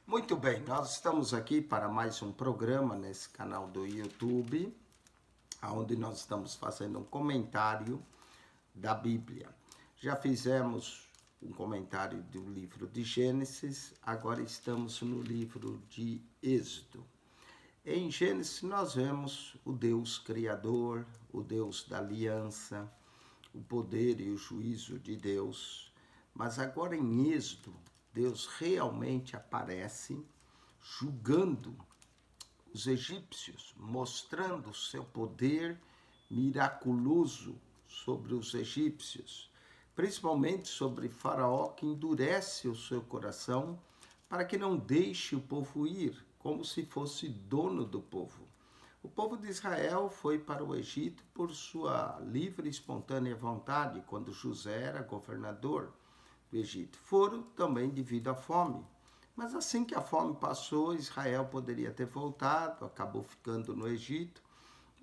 Muito bem, nós estamos aqui para mais um programa nesse canal do YouTube, onde nós estamos fazendo um comentário da Bíblia. Já fizemos um comentário do livro de Gênesis, agora estamos no livro de Êxodo. Em Gênesis nós vemos o Deus Criador, o Deus da aliança, o poder e o juízo de Deus. Mas agora em Êxodo, Deus realmente aparece julgando os egípcios, mostrando o seu poder miraculoso sobre os egípcios, principalmente sobre Faraó, que endurece o seu coração para que não deixe o povo ir, como se fosse dono do povo. O povo de Israel foi para o Egito por sua livre e espontânea vontade, quando José era governador do Egito. Foram também devido à fome. Mas assim que a fome passou, Israel poderia ter voltado, acabou ficando no Egito.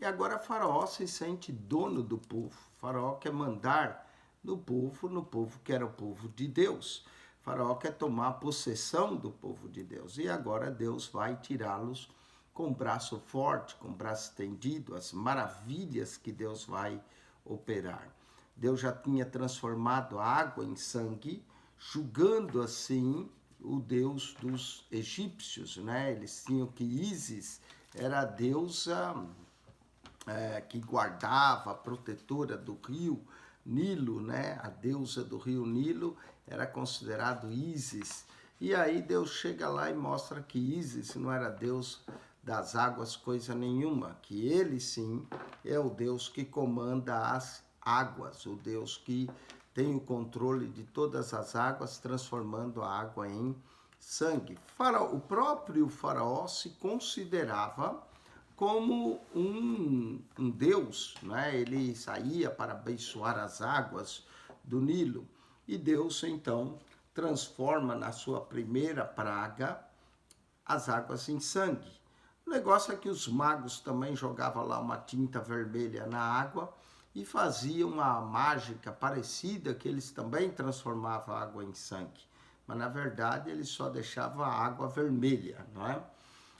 E agora Faraó se sente dono do povo. Faraó quer mandar no povo que era o povo de Deus. Faraó quer tomar possessão do povo de Deus. E agora Deus vai tirá-los com braço forte, com braço estendido, as maravilhas que Deus vai operar. Deus já tinha transformado a água em sangue, julgando assim o Deus dos egípcios, né? Eles tinham que Ísis era a deusa que guardava, a protetora do rio Nilo, né? A deusa do rio Nilo era considerado Ísis. E aí Deus chega lá e mostra que Ísis não era Deus das águas coisa nenhuma, que ele sim é o Deus que comanda as águas, o Deus que tem o controle de todas as águas, transformando a água em sangue. O próprio Faraó se considerava como um Deus, né? Ele saía para abençoar as águas do Nilo. E Deus, então, transforma na sua primeira praga as águas em sangue. O negócio é que os magos também jogavam lá uma tinta vermelha na água e faziam uma mágica parecida que eles também transformavam a água em sangue. Mas, na verdade, eles só deixavam a água vermelha, não é?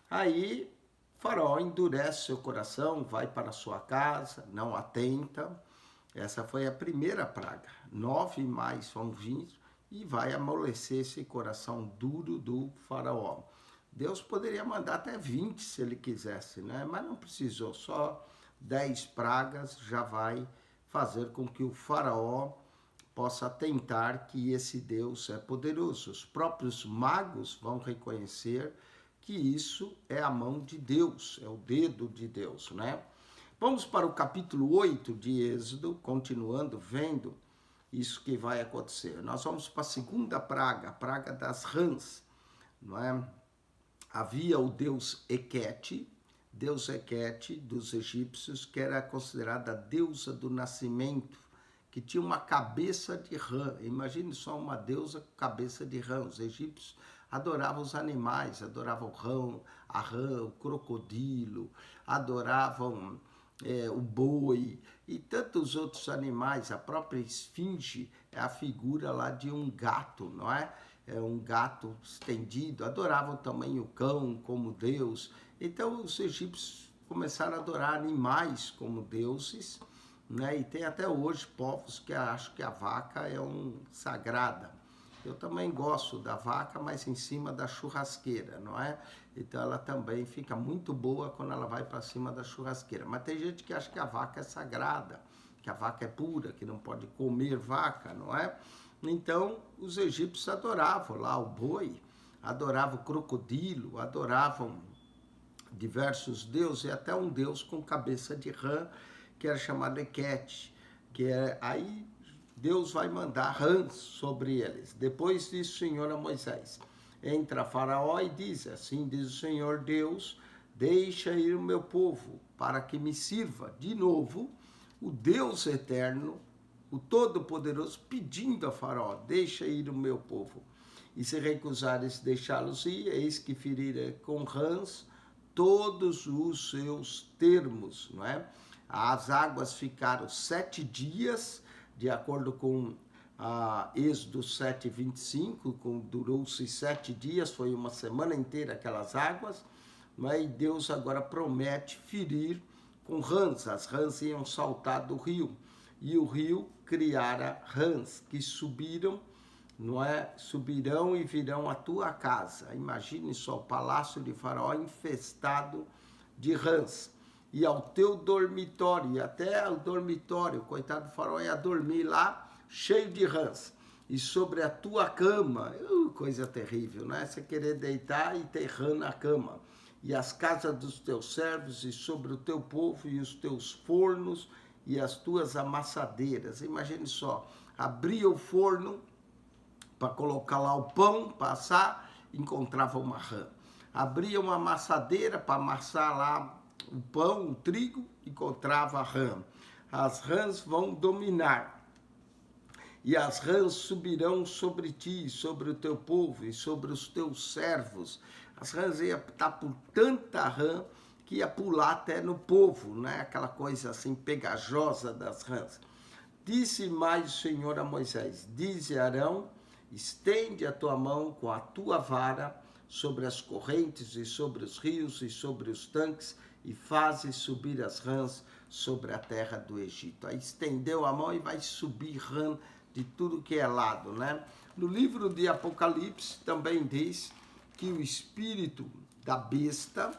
Aí, Faraó endurece seu coração, vai para sua casa, não atenta. Essa foi a primeira praga. 9 mais vão vir e vai amolecer esse coração duro do Faraó. Deus poderia mandar até 20 se ele quisesse, né? Mas não precisou, só 10 pragas já vai fazer com que o Faraó possa atentar que esse Deus é poderoso. Os próprios magos vão reconhecer que isso é a mão de Deus, é o dedo de Deus, né? Vamos para o capítulo 8 de Êxodo, continuando vendo isso que vai acontecer. Nós vamos para a segunda praga, a praga das rãs, não é? Havia o deus Hequete dos egípcios, que era considerada a deusa do nascimento, que tinha uma cabeça de rã. Imagine só uma deusa com cabeça de rã. Os egípcios adoravam os animais, adoravam a rã, o crocodilo, adoravam o boi e tantos outros animais. A própria esfinge é a figura lá de um gato, não é? É um gato estendido. Adoravam também o cão como deus. Então os egípcios começaram a adorar animais como deuses, né? E tem até hoje povos que acham que a vaca é sagrada. Eu também gosto da vaca, mas em cima da churrasqueira, não é? Então ela também fica muito boa quando ela vai para cima da churrasqueira. Mas tem gente que acha que a vaca é sagrada, que a vaca é pura, que não pode comer vaca, não é? Então os egípcios adoravam lá o boi, adoravam o crocodilo, adoravam diversos deuses, e até um deus com cabeça de rã, que era chamado Hequete, aí Deus vai mandar rãs sobre eles. Depois diz o Senhor a Moisés, entra Faraó e diz, assim diz o Senhor Deus, deixa ir o meu povo, para que me sirva. De novo, o Deus eterno, o Todo-Poderoso, pedindo a Faraó, deixa ir o meu povo. E se recusares deixá-los ir, eis que ferirei com rãs todos os seus termos, não é? As águas ficaram 7 dias, de acordo com Êxodo 7:25, durou-se 7 dias, foi uma semana inteira aquelas águas, e Deus agora promete ferir com rãs. As rãs iam saltar do rio, e o rio criara rãs que subiram, subirão e virão à tua casa. Imagine só, o palácio de Faraó infestado de rãs. E ao teu dormitório, e até o dormitório, coitado do Faraó ia dormir lá, cheio de rãs. E sobre a tua cama, coisa terrível, né? Você querer deitar e ter rã na cama. E as casas dos teus servos, e sobre o teu povo, e os teus fornos, e as tuas amassadeiras. Imagine só, abria o forno para colocar lá o pão, passar, encontrava uma rã. Abria uma amassadeira para amassar lá o pão, o trigo, encontrava a rã. As rãs vão dominar. E as rãs subirão sobre ti, sobre o teu povo e sobre os teus servos. As rãs iam estar por tanta rã que ia pular até no povo, né? Aquela coisa assim pegajosa das rãs. Disse mais o Senhor a Moisés: dize a Arão, estende a tua mão com a tua vara sobre as correntes e sobre os rios e sobre os tanques e faze subir as rãs sobre a terra do Egito. Aí estendeu a mão e vai subir rã de tudo que é lado, né? No livro de Apocalipse também diz que o espírito da besta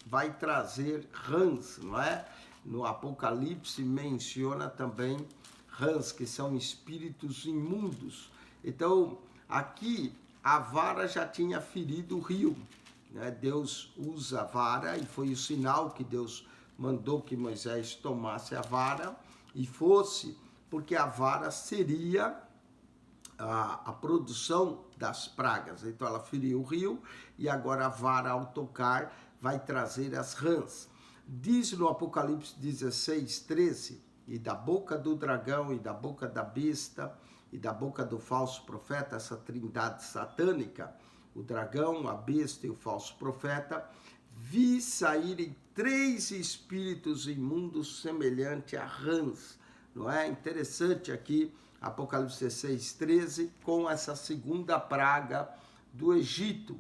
vai trazer rãs, não é? No Apocalipse menciona também rãs, que são espíritos imundos. Então, aqui a vara já tinha ferido o rio, né? Deus usa a vara e foi o sinal que Deus mandou que Moisés tomasse a vara e fosse, porque a vara seria a produção das pragas. Então ela feriu o rio e agora a vara, ao tocar, vai trazer as rãs. Diz no Apocalipse 16:13, e da boca do dragão e da boca da besta e da boca do falso profeta, essa trindade satânica, o dragão, a besta e o falso profeta, vi saírem 3 espíritos imundos semelhante a rãs. Não é interessante aqui, Apocalipse 16:13, com essa segunda praga do Egito.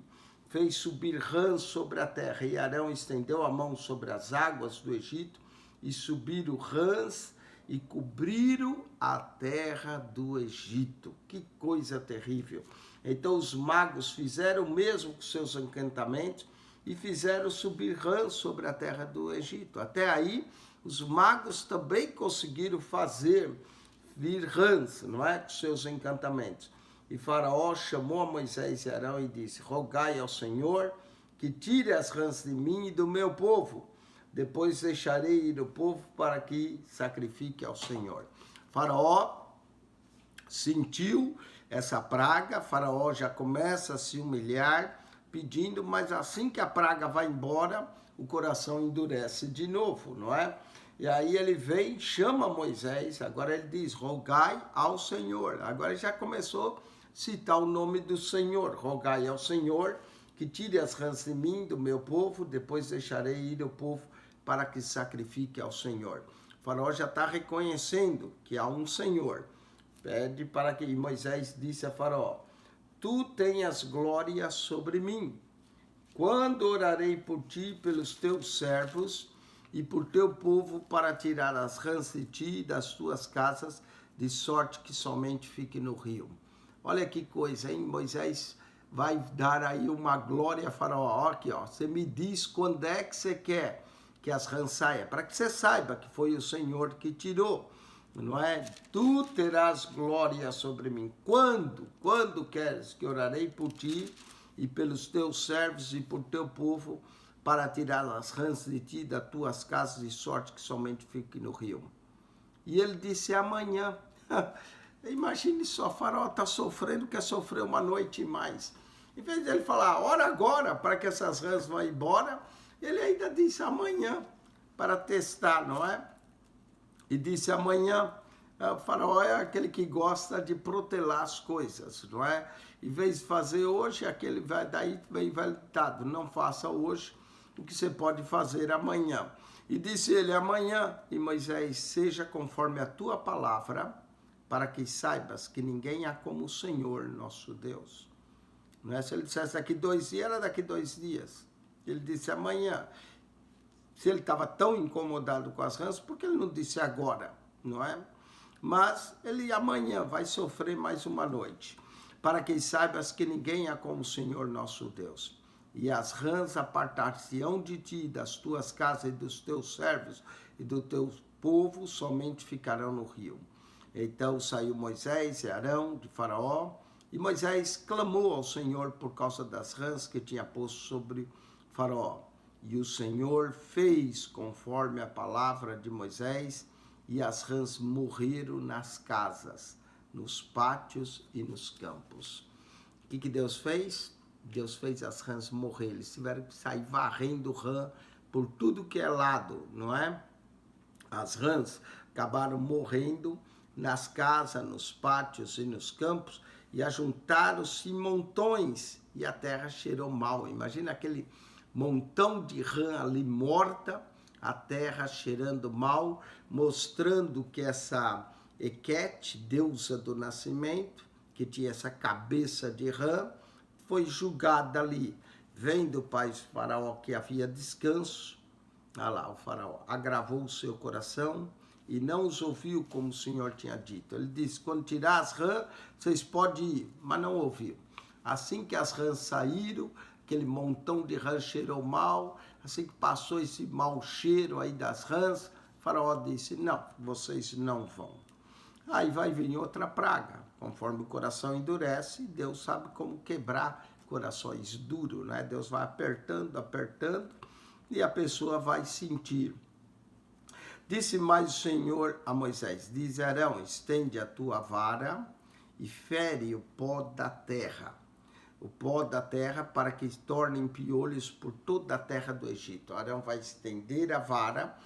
Fez subir rãs sobre a terra, e Arão estendeu a mão sobre as águas do Egito, e subiram rãs e cobriram a terra do Egito. Que coisa terrível! Então os magos fizeram o mesmo com seus encantamentos e fizeram subir rãs sobre a terra do Egito. Até aí, os magos também conseguiram fazer vir rãs, não é? Com seus encantamentos. E Faraó chamou a Moisés e Arão e disse: rogai ao Senhor que tire as rãs de mim e do meu povo. Depois deixarei ir o povo para que sacrifique ao Senhor. Faraó sentiu essa praga, Faraó já começa a se humilhar, pedindo, mas assim que a praga vai embora, o coração endurece de novo, não é? E aí ele vem, chama Moisés, agora ele diz, rogai ao Senhor. Agora ele já começou a citar o nome do Senhor, rogai ao Senhor que tire as rãs de mim, do meu povo, depois deixarei ir o povo para que sacrifique ao Senhor. O faraó já está reconhecendo que há um Senhor. Pede para que Moisés disse a Faraó: tu tenhas glória sobre mim. Quando orarei por ti, pelos teus servos e por teu povo, para tirar as rãs de ti e das tuas casas, de sorte que somente fique no rio. Olha que coisa, hein? Moisés vai dar aí uma glória a Faraó. Aqui, ó, você me diz quando é que você quer que as rãs saiam, para que você saiba que foi o Senhor que tirou. Não é? Tu terás glória sobre mim. Quando queres que orarei por ti e pelos teus servos e por teu povo, para tirar as rãs de ti das tuas casas, de sorte que somente fique no rio. E ele disse: amanhã. Imagine só, Faraó está sofrendo, quer sofrer uma noite e mais. Em vez de ele falar, ora agora, para que essas rãs vão embora, ele ainda disse amanhã, para testar, não é? E disse amanhã. O faraó é aquele que gosta de protelar as coisas, não é? Em vez de fazer hoje, aquele vai daí vem ditado, não faça hoje o que você pode fazer amanhã. E disse ele, amanhã, e Moisés, seja conforme a tua palavra, para que saibas que ninguém há como o Senhor nosso Deus. Não é? Se ele dissesse daqui 2 dias, era daqui 2 dias. Ele disse amanhã. Se ele estava tão incomodado com as rãs, por que ele não disse agora? Não é? Mas ele amanhã vai sofrer mais uma noite, para que saibas que ninguém há como o Senhor nosso Deus. E as rãs apartar-se-ão de ti, das tuas casas e dos teus servos e do teu povo, somente ficarão no rio. Então saiu Moisés e Arão de Faraó, e Moisés clamou ao Senhor por causa das rãs que tinha posto sobre Faraó. E o Senhor fez conforme a palavra de Moisés, e as rãs morreram nas casas, nos pátios e nos campos. O que Deus fez? Deus fez as rãs morrer. Eles tiveram que sair varrendo rã por tudo que é lado, não é? As rãs acabaram morrendo nas casas, nos pátios e nos campos, e ajuntaram-se montões, e a terra cheirou mal. Imagina aquele montão de rã ali morta, a terra cheirando mal, mostrando que essa Equete, deusa do nascimento, que tinha essa cabeça de rã, foi julgada ali. Vendo o pai do faraó que havia descanso, olha lá, o faraó agravou o seu coração e não os ouviu como o Senhor tinha dito. Ele disse, quando tirar as rãs, vocês podem ir, mas não ouviu. Assim que as rãs saíram, aquele montão de rãs cheirou mal, assim que passou esse mau cheiro aí das rãs, o faraó disse, não, vocês não vão. Aí vai vir outra praga, conforme o coração endurece, Deus sabe como quebrar corações duros, né? Deus vai apertando, apertando, e a pessoa vai sentir. Disse mais o Senhor a Moisés, diz Arão, estende a tua vara e fere o pó da terra, para que se tornem piolhos por toda a terra do Egito. Arão vai estender a vara.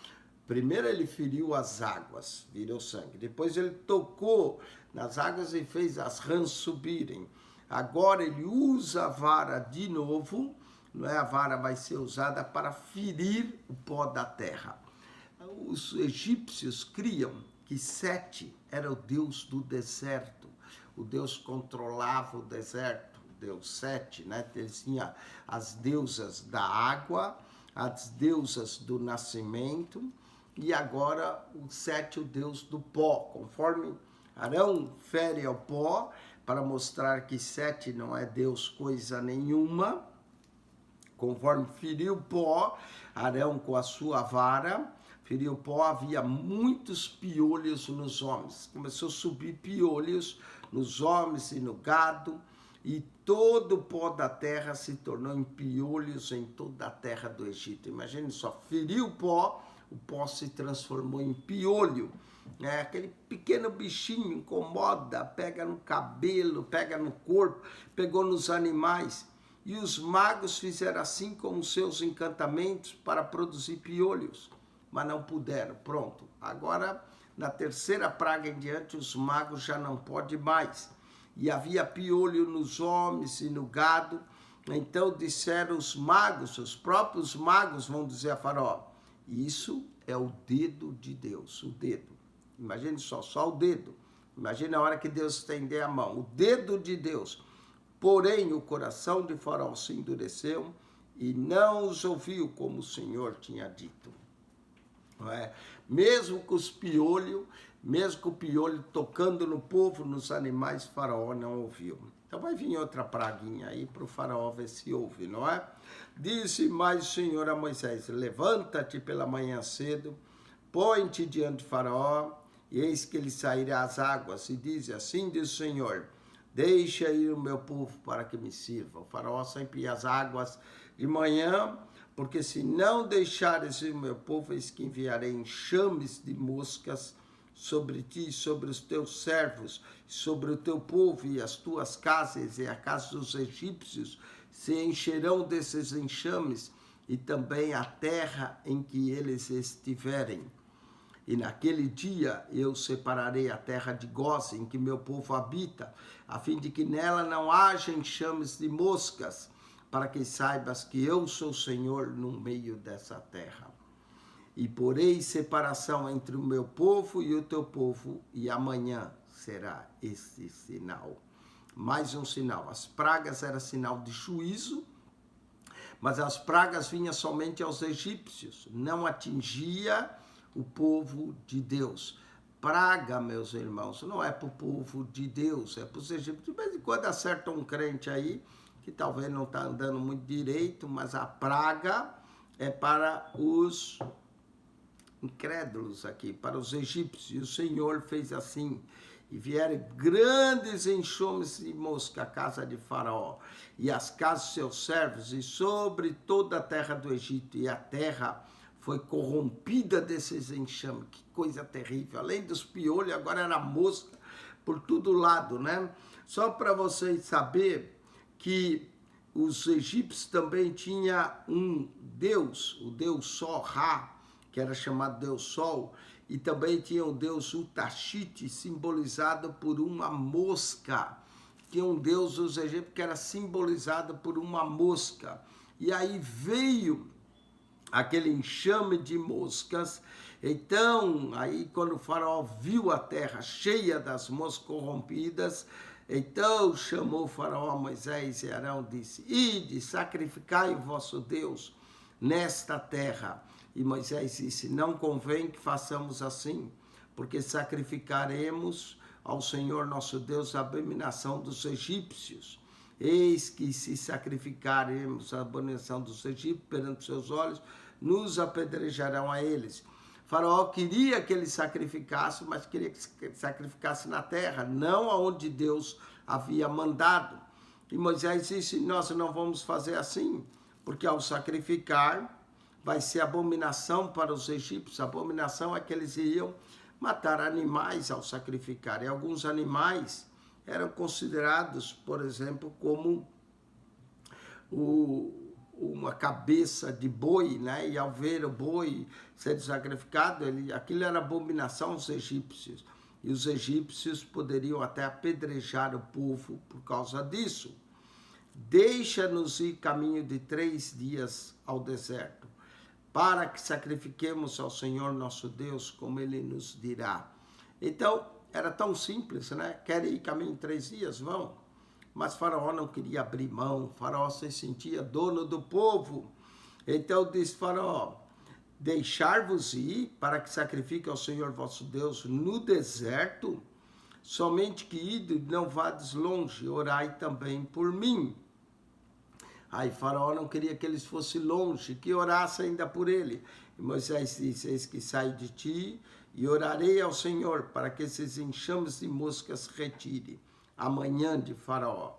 Primeiro ele feriu as águas, virou sangue. Depois ele tocou nas águas e fez as rãs subirem. Agora ele usa a vara de novo, não é? A vara vai ser usada para ferir o pó da terra. Os egípcios criam que Sete era o deus do deserto. O Deus controlava o deserto, o Deus Sete, né? Ele tinha as deusas da água, as deusas do nascimento, e agora o Sete, o deus do pó. Conforme Arão fere ao pó, para mostrar que Sete não é Deus coisa nenhuma, conforme feriu o pó, Arão com a sua vara, feriu o pó, havia muitos piolhos nos homens. Começou a subir piolhos nos homens e no gado, e todo o pó da terra se tornou em piolhos em toda a terra do Egito. Imagine só, feriu o pó se transformou em piolho. Aquele pequeno bichinho incomoda, pega no cabelo, pega no corpo, pegou nos animais. E os magos fizeram assim com os seus encantamentos para produzir piolhos, mas não puderam. Pronto, agora na terceira praga em diante os magos já não podem mais. E havia piolho nos homens e no gado. Então disseram os magos, os próprios magos vão dizer a Faraó, isso é o dedo de Deus, o dedo. Imagine só o dedo. Imagine a hora que Deus estender a mão, o dedo de Deus. Porém, o coração de Faraó se endureceu e não os ouviu como o Senhor tinha dito. Não é? Mesmo com os piolhos, mesmo com o piolho tocando no povo, nos animais, Faraó não ouviu. Então vai vir outra praguinha aí para o Faraó ver se ouve, não é? Disse mais o Senhor a Moisés, levanta-te pela manhã cedo, põe-te diante de Faraó, e eis que ele sairá às águas, e diz, assim diz o Senhor, deixa ir o meu povo para que me sirva. O Faraó sempre ia às águas de manhã, porque se não deixares ir o meu povo, eis que enviarei enxames de moscas sobre ti, sobre os teus servos, sobre o teu povo e as tuas casas e a casa dos egípcios se encherão desses enxames e também a terra em que eles estiverem. E naquele dia eu separarei a terra de Gósen, em que meu povo habita, a fim de que nela não haja enxames de moscas, para que saibas que eu sou o Senhor no meio dessa terra. E porei separação entre o meu povo e o teu povo, e amanhã será esse sinal? Mais um sinal. As pragas eram sinal de juízo, mas as pragas vinham somente aos egípcios, não atingia o povo de Deus. Praga, meus irmãos, não é para o povo de Deus, é para os egípcios. De vez em quando acerta um crente aí, que talvez não está andando muito direito, mas a praga é para os incrédulos aqui, para os egípcios. E o Senhor fez assim. E vieram grandes enxomes de mosca à casa de Faraó, e as casas de seus servos, e sobre toda a terra do Egito. E a terra foi corrompida desses enxames. Que coisa terrível. Além dos piolhos, agora era mosca por todo lado, né? Só para vocês saberem que os egípcios também tinham um deus, o deus Sol, Ra, que era chamado Deus Sol, e também tinha o deus Utashite, simbolizado por uma mosca. Tinha um deus dos egípcios que era simbolizado por uma mosca. E aí veio aquele enxame de moscas. Então, aí quando o faraó viu a terra cheia das moscas corrompidas, então chamou o faraó Moisés e Arão, disse: ide, sacrificai o vosso Deus nesta terra. E Moisés disse: não convém que façamos assim, porque sacrificaremos ao Senhor nosso Deus a abominação dos egípcios. Eis que se sacrificaremos a abominação dos egípcios perante seus olhos, nos apedrejarão a eles. Faraó queria que ele sacrificasse, mas queria que sacrificasse na terra, não aonde Deus havia mandado. E Moisés disse: nós não vamos fazer assim, porque ao sacrificar vai ser abominação para os egípcios. A abominação é que eles iriam matar animais ao sacrificar. E alguns animais eram considerados, por exemplo, como uma cabeça de boi, né? E ao ver o boi ser sacrificado, aquilo era abominação aos egípcios. E os egípcios poderiam até apedrejar o povo por causa disso. Deixa-nos ir caminho de 3 dias ao deserto, para que sacrifiquemos ao Senhor nosso Deus, como Ele nos dirá. Então, era tão simples, né? Querem ir caminho de 3 dias? Vão. Mas Faraó não queria abrir mão, Faraó se sentia dono do povo. Então disse Faraó: deixar-vos ir para que sacrifique ao Senhor vosso Deus no deserto? Somente que ido, não vades longe, orai também por mim. Aí Faraó não queria que eles fossem longe, que orasse ainda por ele. E Moisés disse: eis que saio de ti e orarei ao Senhor para que esses enxames de moscas retire amanhã de Faraó,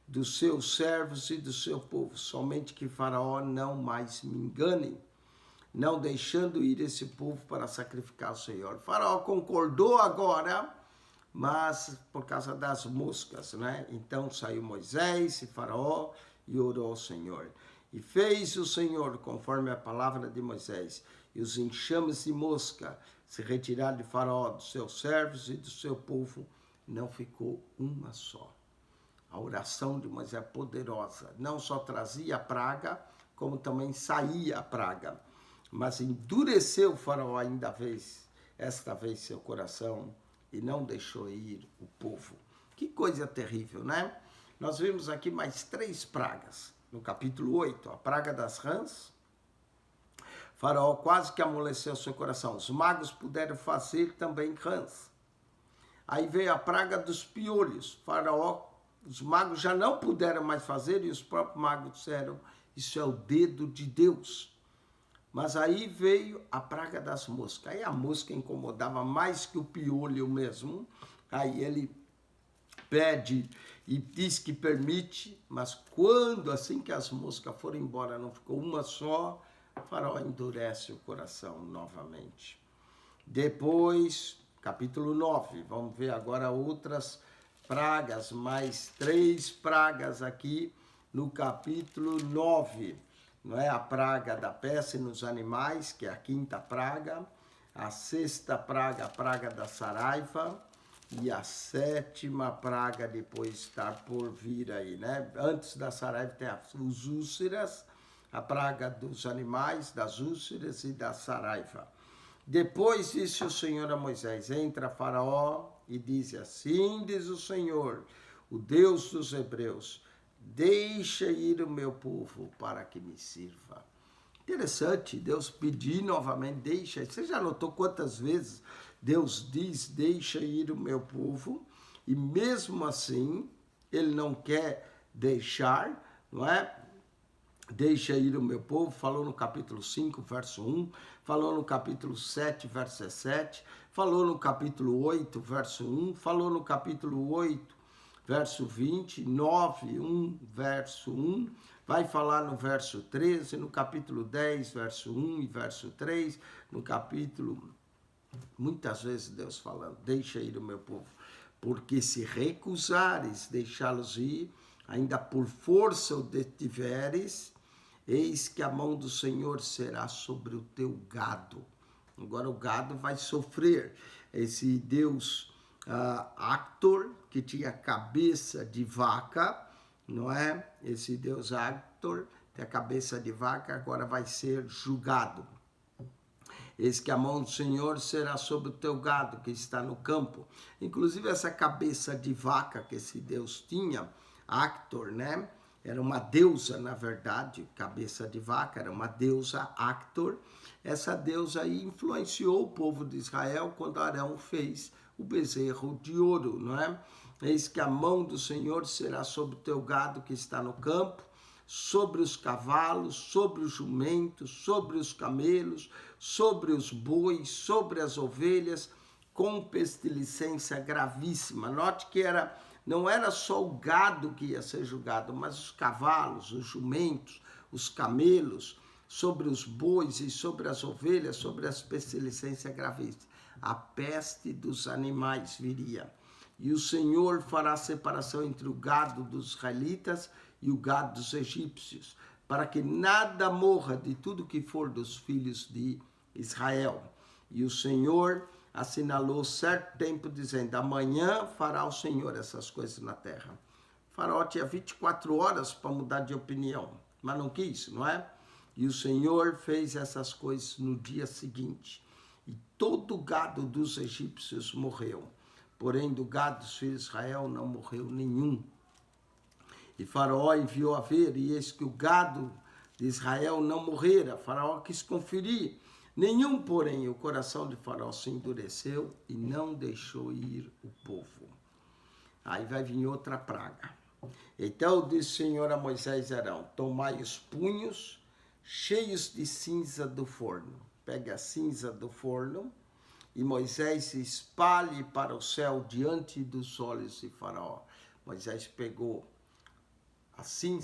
dos seus servos e do seu povo, somente que Faraó não mais me engane, não deixando ir esse povo para sacrificar ao Senhor. Faraó concordou agora, mas por causa das moscas, né? Então saiu Moisés e Faraó e orou ao Senhor. E fez o Senhor conforme a palavra de Moisés, e os enxames de mosca se retiraram de Faraó, dos seus servos e do seu povo, não ficou uma só. A oração de Moisés é poderosa, não só trazia a praga, como também saía a praga. Mas endureceu o Faraó esta vez seu coração, e não deixou ir o povo. Que coisa terrível, né? Nós vimos aqui mais 3 pragas. No capítulo 8, a praga das rãs. Faraó quase que amoleceu seu coração. Os magos puderam fazer também rãs. Aí veio a praga dos piolhos. Faraó, os magos já não puderam mais fazer, e os próprios magos disseram: isso é o dedo de Deus. Mas aí veio a praga das moscas. Aí a mosca incomodava mais que o piolho mesmo. Aí ele pede e diz que permite, mas quando, assim que as moscas foram embora, não ficou uma só, o Faraó endurece o coração novamente. Depois, capítulo 9, vamos ver agora outras pragas, mais 3 pragas aqui no capítulo 9. Não é? A praga da peste nos animais, que é a 5ª praga. A 6ª praga, a praga da saraiva. E a 7ª praga depois está por vir aí, né? Antes da saraiva tem os úlceras, a praga dos animais, das úlceras e da saraiva. Depois disse o Senhor a Moisés: entra Faraó e diz assim diz o Senhor, o Deus dos Hebreus, deixa ir o meu povo para que me sirva. Interessante, Deus pedir novamente, deixa. Você já notou quantas vezes Deus diz, deixa ir o meu povo, e mesmo assim, ele não quer deixar, não é? Deixa ir o meu povo, falou no capítulo 5, verso 1, falou no capítulo 7, verso 17, falou no capítulo 8, verso 1, falou no capítulo 8, verso 20, 9, 1, verso 1, vai falar no verso 13, no capítulo 10, verso 1 e verso 3, no capítulo, muitas vezes Deus falando, deixa ir o meu povo, porque se recusares deixá-los ir, ainda por força o detiveres, eis que a mão do Senhor será sobre o teu gado. Agora o gado vai sofrer. Esse Deus Actor, que tinha cabeça de vaca, não é? Esse Deus Actor, tem a cabeça de vaca, agora vai ser julgado. Eis que a mão do Senhor será sobre o teu gado que está no campo. Inclusive essa cabeça de vaca que esse Deus tinha, Actor, né? Era uma deusa, na verdade, cabeça de vaca, era uma deusa Actor. Essa deusa aí influenciou o povo de Israel quando Arão fez o bezerro de ouro, não é? Eis que a mão do Senhor será sobre o teu gado que está no campo, sobre os cavalos, sobre os jumentos, sobre os camelos, sobre os bois, sobre as ovelhas, com pestilicência gravíssima. Note que não era só o gado que ia ser julgado, mas os cavalos, os jumentos, os camelos, sobre os bois e sobre as ovelhas, sobre as pestilicência gravíssima. A peste dos animais viria. E o Senhor fará separação entre o gado dos israelitas e o gado dos egípcios, para que nada morra de tudo que for dos filhos de Israel. E o Senhor assinalou certo tempo, dizendo, amanhã fará o Senhor essas coisas na terra. O faraó tinha 24 horas para mudar de opinião, mas não quis, não é? E o Senhor fez essas coisas no dia seguinte. E todo o gado dos egípcios morreu. Porém, do gado dos filhos de Israel não morreu nenhum. E Faraó enviou a ver, e eis que o gado de Israel não morrera. Faraó quis conferir. Nenhum, porém, o coração de Faraó se endureceu e não deixou ir o povo. Aí vai vir outra praga. Então disse o Senhor a Moisés e Arão, tomai os punhos cheios de cinza do forno. Pegue a cinza do forno e Moisés espalhe para o céu diante dos olhos de Faraó. Moisés pegou a cinza